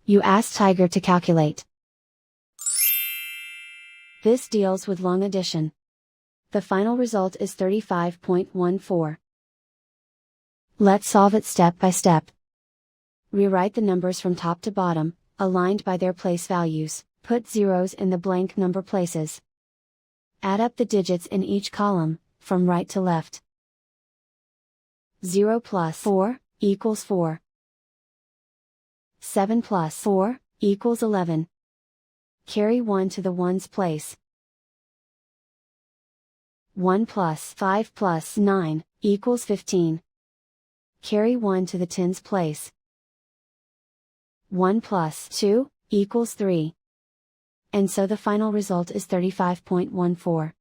You ask Tiger to calculate. This deals with long addition. The final result is 35.14. Let's solve it step by step. Rewrite the numbers from top to bottom, aligned by their place values, put zeros in the blank number places. Add up the digits in each column, from right to left. 0 plus 4 equals 4. 7 plus 4 equals 11. Carry 1 to the ones place. 1 plus 5 plus 9 equals 15. Carry 1 to the tens place. 1 plus 2 equals 3. And so the final result is 35.14.